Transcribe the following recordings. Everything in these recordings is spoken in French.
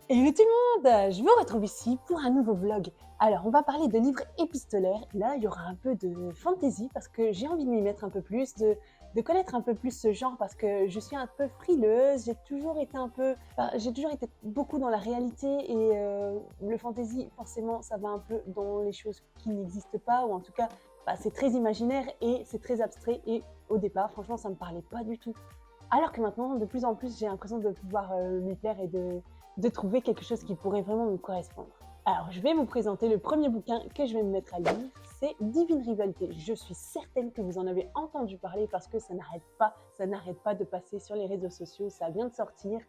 Hello tout le monde! Je vous retrouve ici pour un nouveau vlog. Alors, on va parler de livres épistolaires. Là, il y aura un peu de fantasy parce que j'ai envie de m'y mettre un peu plus, de connaître un peu plus ce genre parce que je suis un peu frileuse. J'ai toujours été beaucoup dans la réalité et le fantasy, forcément, ça va un peu dans les choses qui n'existent pas ou en tout cas, c'est très imaginaire et c'est très abstrait. Et au départ, franchement, ça me parlait pas du tout. Alors que maintenant, de plus en plus, j'ai l'impression de pouvoir m'y plaire et de trouver quelque chose qui pourrait vraiment me correspondre. Alors, je vais vous présenter le premier bouquin que je vais me mettre à lire, c'est Divine Rivalité. Je suis certaine que vous en avez entendu parler parce que ça n'arrête pas de passer sur les réseaux sociaux, ça vient de sortir,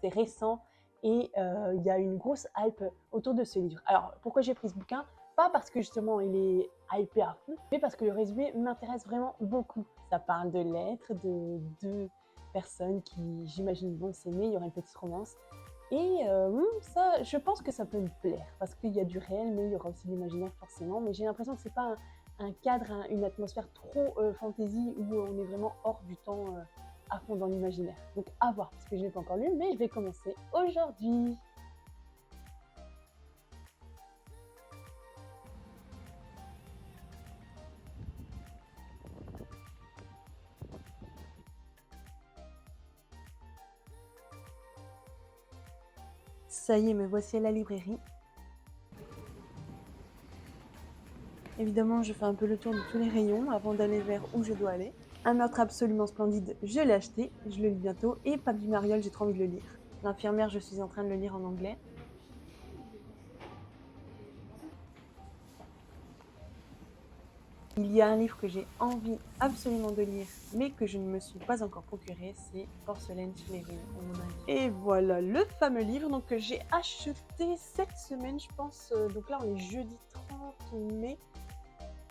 c'est récent et il y a une grosse hype autour de ce livre. Alors, pourquoi j'ai pris ce bouquin? Pas parce que justement il est hypé à fond, mais parce que le résumé m'intéresse vraiment beaucoup. Ça parle de l'être, de deux personnes qui, j'imagine, vont s'aimer, il y aura une petite romance. Et ça, je pense que ça peut me plaire, parce qu'il y a du réel, mais il y aura aussi de l'imaginaire forcément. Mais j'ai l'impression que c'est pas un cadre, une atmosphère trop fantasy où on est vraiment hors du temps à fond dans l'imaginaire. Donc à voir, parce que je ne l'ai pas encore lu, mais je vais commencer aujourd'hui. Ça y est, me voici à la librairie. Évidemment, je fais un peu le tour de tous les rayons avant d'aller vers où je dois aller. Un meurtre absolument splendide, je l'ai acheté, je le lis bientôt, et Papy Mariole, j'ai trop envie de le lire. L'infirmière, je suis en train de le lire en anglais. Il y a un livre que j'ai envie absolument de lire, mais que je ne me suis pas encore procuré, c'est Porcelaine Schwerin. Et voilà le fameux livre donc, que j'ai acheté cette semaine, je pense. Donc là, on est jeudi 30 mai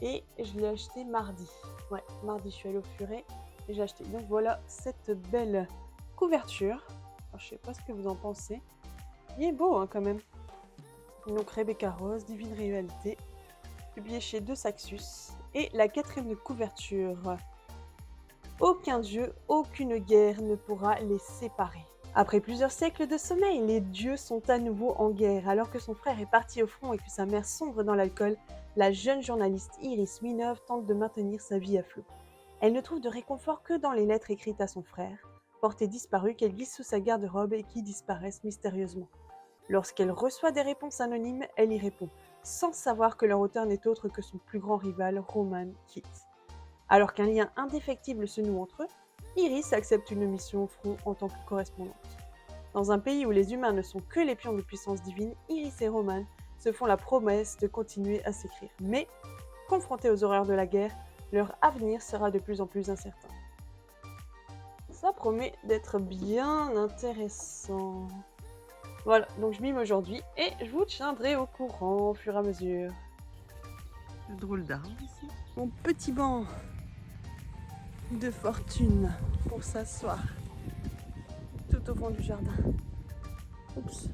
et je l'ai acheté mardi. Ouais, mardi, je suis allée au Furet et j'ai acheté. Donc voilà cette belle couverture. Alors, je sais pas ce que vous en pensez. Il est beau hein, quand même. Donc Rebecca Rose, Divine Rivalité, publié chez De Saxus. Et la quatrième de couverture. Aucun dieu, aucune guerre ne pourra les séparer. Après plusieurs siècles de sommeil, les dieux sont à nouveau en guerre. Alors que son frère est parti au front et que sa mère sombre dans l'alcool, la jeune journaliste Iris Minov tente de maintenir sa vie à flot. Elle ne trouve de réconfort que dans les lettres écrites à son frère, portées disparues qu'elle glisse sous sa garde-robe et qui disparaissent mystérieusement. Lorsqu'elle reçoit des réponses anonymes, elle y répond, sans savoir que leur auteur n'est autre que son plus grand rival, Roman Keats. Alors qu'un lien indéfectible se noue entre eux, Iris accepte une mission au front en tant que correspondante. Dans un pays où les humains ne sont que les pions de puissance divine, Iris et Roman se font la promesse de continuer à s'écrire. Mais, confrontés aux horreurs de la guerre, leur avenir sera de plus en plus incertain. Ça promet d'être bien intéressant. Voilà, donc je mime aujourd'hui et je vous tiendrai au courant au fur et à mesure. Le drôle d'arbre ici. Mon petit banc de fortune pour s'asseoir tout au fond du jardin. Oups.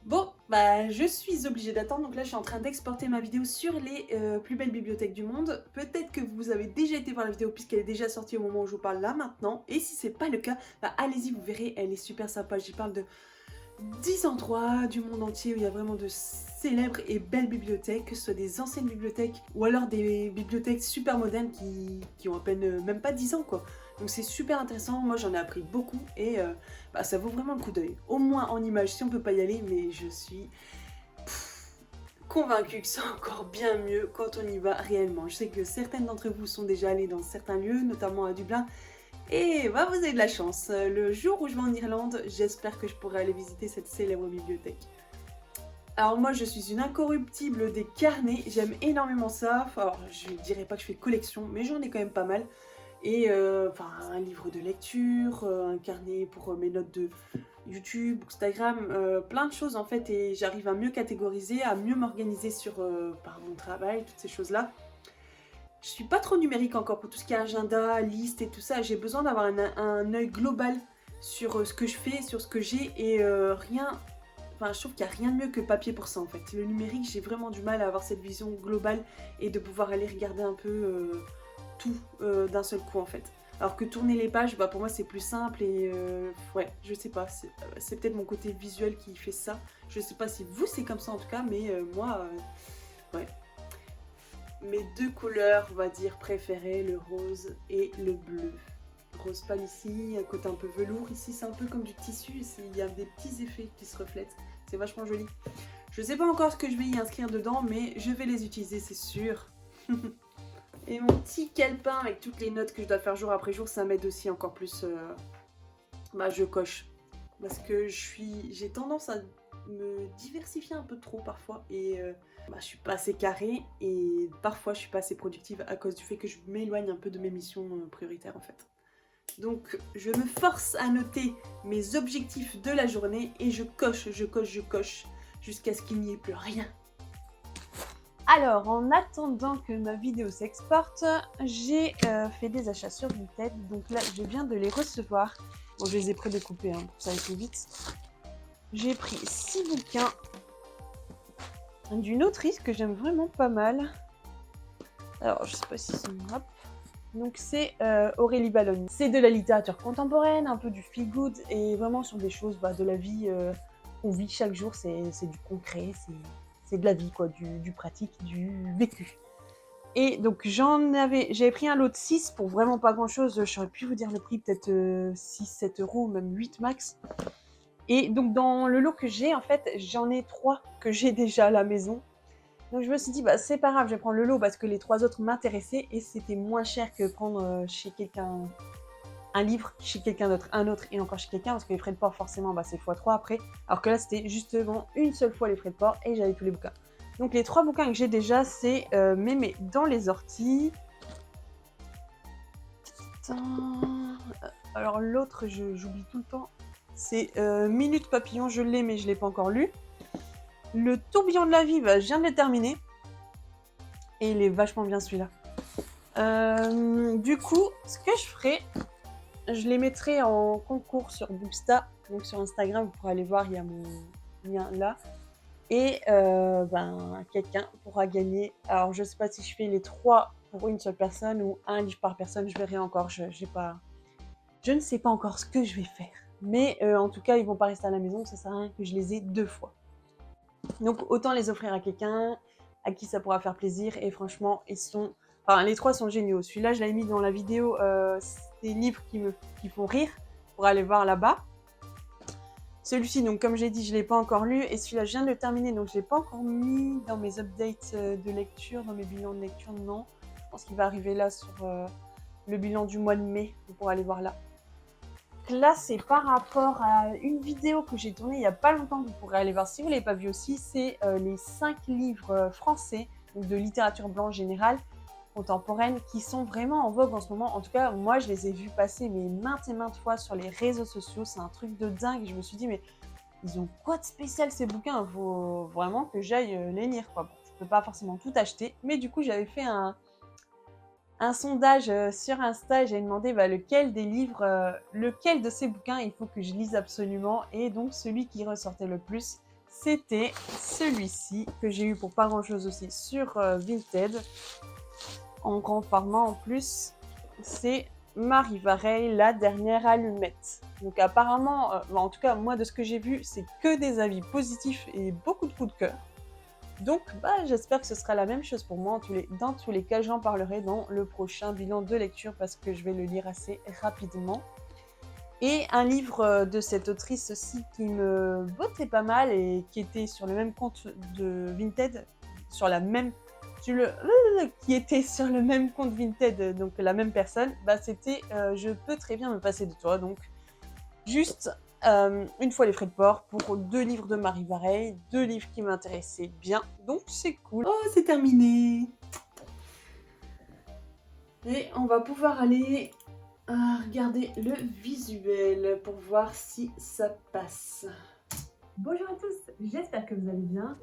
Bon, je suis obligée d'attendre, donc là je suis en train d'exporter ma vidéo sur les plus belles bibliothèques du monde. Peut-être que vous avez déjà été voir la vidéo puisqu'elle est déjà sortie au moment où je vous parle là maintenant. Et si c'est pas le cas, allez-y, vous verrez, elle est super sympa. J'y parle de 10 endroits du monde entier où il y a vraiment de célèbres et belles bibliothèques, que ce soit des anciennes bibliothèques ou alors des bibliothèques super modernes qui ont à peine même pas 10 ans quoi. Donc c'est super intéressant, moi j'en ai appris beaucoup et ça vaut vraiment le coup d'œil. Au moins en images si on peut pas y aller, mais je suis convaincue que c'est encore bien mieux quand on y va réellement. Je sais que certaines d'entre vous sont déjà allées dans certains lieux, notamment à Dublin, et vous avez de la chance. Le jour où je vais en Irlande, j'espère que je pourrai aller visiter cette célèbre bibliothèque. Alors moi je suis une incorruptible des carnets, j'aime énormément ça. Alors je dirais pas que je fais collection, mais j'en ai quand même pas mal. Et un livre de lecture, un carnet pour mes notes de YouTube, Instagram, plein de choses en fait. Et j'arrive à mieux catégoriser, à mieux m'organiser sur par mon travail, toutes ces choses-là. Je suis pas trop numérique encore pour tout ce qui est agenda, liste et tout ça. J'ai besoin d'avoir un œil global sur ce que je fais, sur ce que j'ai et rien Enfin, je trouve qu'il n'y a rien de mieux que le papier pour ça en fait. Le numérique, j'ai vraiment du mal à avoir cette vision globale et de pouvoir aller regarder un peu tout d'un seul coup en fait. Alors que tourner les pages, bah pour moi c'est plus simple et ouais, je sais pas, c'est peut-être mon côté visuel qui fait ça. Je sais pas si vous c'est comme ça en tout cas, mais moi, ouais. Mes deux couleurs, on va dire, préférées, le rose et le bleu. Rose pâle ici, un côté un peu velours ici, c'est un peu comme du tissu, il y a des petits effets qui se reflètent, c'est vachement joli. Je sais pas encore ce que je vais y inscrire dedans, mais je vais les utiliser, c'est sûr. Et mon petit calepin avec toutes les notes que je dois faire jour après jour, ça m'aide aussi encore plus. Bah, je coche. Parce que j'ai tendance à me diversifier un peu trop parfois. Et bah, je suis pas assez carrée. Et parfois, je suis pas assez productive à cause du fait que je m'éloigne un peu de mes missions prioritaires en fait. Donc, je me force à noter mes objectifs de la journée. Et je coche, jusqu'à ce qu'il n'y ait plus rien. Alors, en attendant que ma vidéo s'exporte, j'ai fait des achats sur Vinted. Donc là, je viens de les recevoir. Bon, je les ai prédécoupés, hein, pour que ça aille plus vite. J'ai pris 6 bouquins d'une autrice que j'aime vraiment pas mal. Alors, je sais pas si c'est... Hop. Donc c'est Aurélie Balloni. C'est de la littérature contemporaine, un peu du feel good, et vraiment sur des choses de la vie qu'on vit chaque jour. C'est du concret, c'est de la vie, quoi, du pratique, du vécu. Et donc j'avais pris un lot de 6 pour vraiment pas grand chose. J'aurais pu vous dire le prix, peut-être 6-7 euros, même 8 max. Et donc dans le lot que j'ai, en fait, j'en ai 3 que j'ai déjà à la maison. Donc je me suis dit, bah c'est pas grave, je vais prendre le lot parce que les 3 autres m'intéressaient et c'était moins cher que prendre chez quelqu'un un livre, chez quelqu'un d'autre, un autre et encore chez quelqu'un, parce que les frais de port forcément c'est x3 après. Alors que là c'était justement une seule fois les frais de port et j'avais tous les bouquins. Donc les 3 bouquins que j'ai déjà, c'est Mémé dans les orties. Alors l'autre, j'oublie tout le temps. C'est Minute Papillon, je l'ai mais je l'ai pas encore lu. Le Tourbillon de la vie, je viens de le terminer. Et il est vachement bien celui-là. Du coup, ce que je ferai, je les mettrai en concours sur Booksta. Donc sur Instagram, vous pourrez aller voir, il y a mon lien là. Et quelqu'un pourra gagner. Alors je sais pas si je fais les 3 pour une seule personne ou un livre par personne, je verrai encore. Je ne sais pas encore ce que je vais faire. Mais en tout cas, ils vont pas rester à la maison, ça sert à rien que je les ai 2 fois. Donc autant les offrir à quelqu'un à qui ça pourra faire plaisir. Et franchement, les 3 sont géniaux. Celui-là, je l'avais mis dans la vidéo, c'est des livres qui font rire, pour aller voir là-bas. Celui-ci, donc comme j'ai dit, je ne l'ai pas encore lu. Et celui-là, je viens de le terminer, donc je ne l'ai pas encore mis dans mes updates de lecture, dans mes bilans de lecture, non. Je pense qu'il va arriver là sur le bilan du mois de mai, vous pourrez aller voir là. Là, c'est par rapport à une vidéo que j'ai tournée il n'y a pas longtemps, que vous pourrez aller voir si vous ne l'avez pas vu aussi. C'est les 5 livres français, donc de littérature blanche générale, contemporaine, qui sont vraiment en vogue en ce moment. En tout cas, moi, je les ai vus passer mais maintes et maintes fois sur les réseaux sociaux. C'est un truc de dingue. Je me suis dit, mais ils ont quoi de spécial ces bouquins? Il faut vraiment que j'aille les lire, quoi. Bon, je ne peux pas forcément tout acheter, mais du coup, j'avais fait un sondage sur Insta, j'ai demandé lequel des livres, lequel de ces bouquins il faut que je lise absolument. Et donc celui qui ressortait le plus, c'était celui-ci, que j'ai eu pour pas grand chose aussi sur Vinted, en grand format en plus. C'est Marie Vareille, La dernière allumette. Donc apparemment, en tout cas moi de ce que j'ai vu, c'est que des avis positifs et beaucoup de coups de cœur. Donc, j'espère que ce sera la même chose pour moi. Dans tous les cas, j'en parlerai dans le prochain bilan de lecture parce que je vais le lire assez rapidement. Et un livre de cette autrice aussi qui me bottait pas mal et qui était sur le même compte de Vinted, qui était sur le même compte Vinted, donc la même personne, c'était Je peux très bien me passer de toi. Donc, juste... une fois les frais de port pour 2 livres de Marie Vareille, 2 livres qui m'intéressaient bien, donc c'est cool. Oh, c'est terminé. Et on va pouvoir aller regarder le visuel pour voir si ça passe. Bonjour à tous, j'espère que vous allez bien.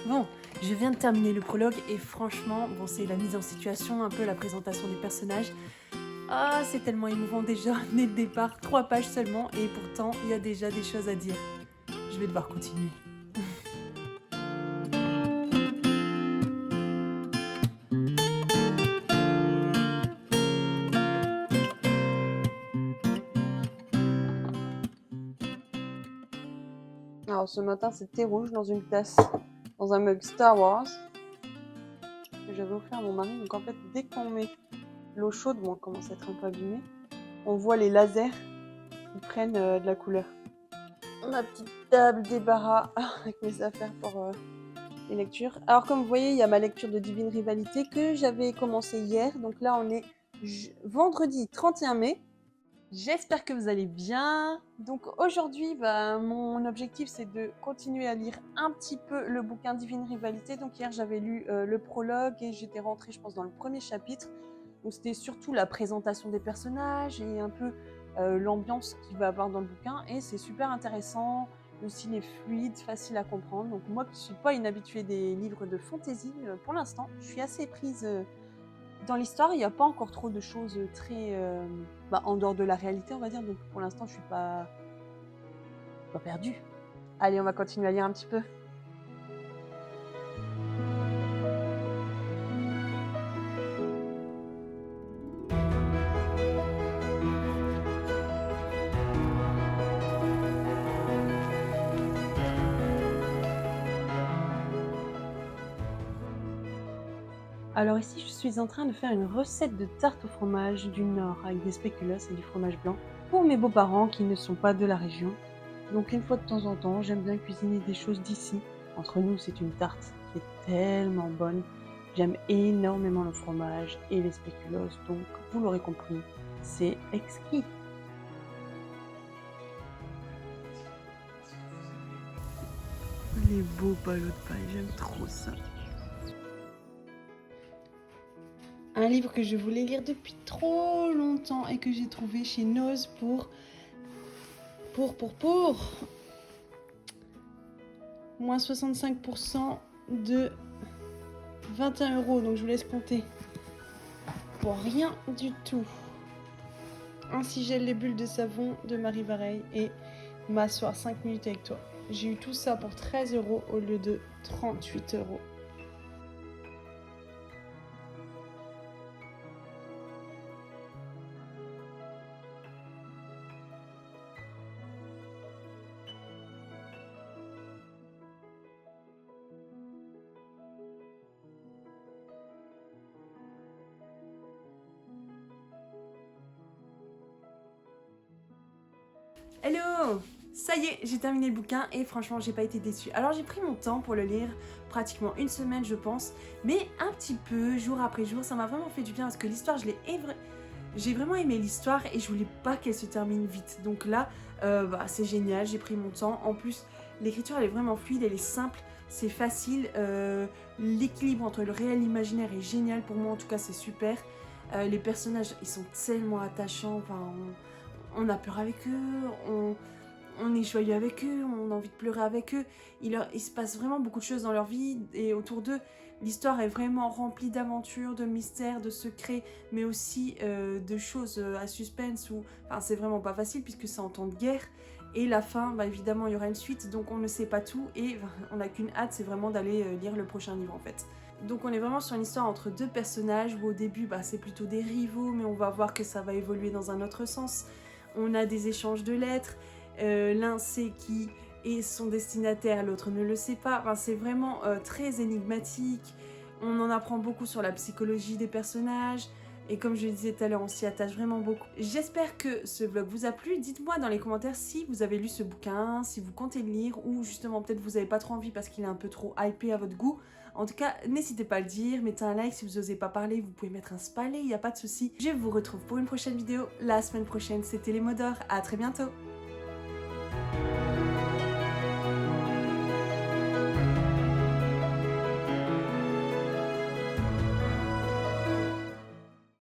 Bon, je viens de terminer le prologue et franchement, bon, c'est la mise en situation, un peu la présentation des personnages. Ah, c'est tellement émouvant déjà, dès le départ, 3 pages seulement, et pourtant, il y a déjà des choses à dire. Je vais devoir continuer. Alors ce matin, c'est thé rouge dans une tasse, dans un mug Star Wars, que j'avais offert à mon mari. Donc en fait, dès qu'on met l'eau chaude, bon, elle commence à être un peu abîmée, on voit les lasers qui prennent de la couleur. Ma petite table débarras avec mes affaires pour les lectures. Alors comme vous voyez, il y a ma lecture de Divine Rivalité que j'avais commencé hier. Donc là, on est vendredi 31 mai. J'espère que vous allez bien. Donc aujourd'hui, mon objectif, c'est de continuer à lire un petit peu le bouquin Divine Rivalité. Donc hier, j'avais lu le prologue et j'étais rentrée, je pense, dans le premier chapitre. Donc c'était surtout la présentation des personnages et un peu l'ambiance qu'il va avoir dans le bouquin. Et c'est super intéressant. Le style est fluide, facile à comprendre. Donc moi qui ne suis pas une habituée des livres de fantasy, pour l'instant, je suis assez prise... Dans l'histoire, il n'y a pas encore trop de choses très en dehors de la réalité, on va dire. Donc pour l'instant, je suis pas perdue. Allez, on va continuer à lire un petit peu. Alors ici, je suis en train de faire une recette de tarte au fromage du Nord avec des spéculoos et du fromage blanc pour mes beaux-parents qui ne sont pas de la région. Donc une fois de temps en temps, j'aime bien cuisiner des choses d'ici. Entre nous, c'est une tarte qui est tellement bonne. J'aime énormément le fromage et les spéculoos, donc vous l'aurez compris, c'est exquis. Les beaux ballots de paille, j'aime trop ça. Un livre que je voulais lire depuis trop longtemps et que j'ai trouvé chez Noz pour moins 65% de 21 €. Donc je vous laisse compter. Pour rien du tout. Ainsi gèle les bulles de savon de Marie Vareille et m'asseoir 5 minutes avec toi. J'ai eu tout ça pour 13 € au lieu de 38 €. Hello! Ça y est, j'ai terminé le bouquin et franchement, j'ai pas été déçue. Alors j'ai pris mon temps pour le lire, pratiquement une semaine je pense, mais un petit peu, jour après jour, ça m'a vraiment fait du bien parce que l'histoire, j'ai vraiment aimé l'histoire et je voulais pas qu'elle se termine vite. Donc là, c'est génial, j'ai pris mon temps. En plus, l'écriture elle est vraiment fluide, elle est simple, c'est facile. L'équilibre entre le réel et l'imaginaire est génial pour moi, en tout cas c'est super. Les personnages, ils sont tellement attachants, enfin... On a peur avec eux, on est joyeux avec eux, on a envie de pleurer avec eux. Il se passe vraiment beaucoup de choses dans leur vie et autour d'eux. L'histoire est vraiment remplie d'aventures, de mystères, de secrets, mais aussi de choses à suspense. Enfin, c'est vraiment pas facile puisque c'est en temps de guerre. Et la fin, évidemment, il y aura une suite, donc on ne sait pas tout. Et on n'a qu'une hâte, c'est vraiment d'aller lire le prochain livre en fait. Donc on est vraiment sur une histoire entre deux personnages où au début, c'est plutôt des rivaux, mais on va voir que ça va évoluer dans un autre sens. On a des échanges de lettres, l'un sait qui est son destinataire, l'autre ne le sait pas. Enfin, c'est vraiment très énigmatique, on en apprend beaucoup sur la psychologie des personnages, et comme je le disais tout à l'heure, on s'y attache vraiment beaucoup. J'espère que ce vlog vous a plu, dites-moi dans les commentaires si vous avez lu ce bouquin, si vous comptez le lire, ou justement peut-être vous n'avez pas trop envie parce qu'il est un peu trop hypé à votre goût. En tout cas, n'hésitez pas à le dire, mettez un like si vous n'osez pas parler, vous pouvez mettre un spalé, il n'y a pas de souci. Je vous retrouve pour une prochaine vidéo la semaine prochaine, c'était les mots d'or, à très bientôt.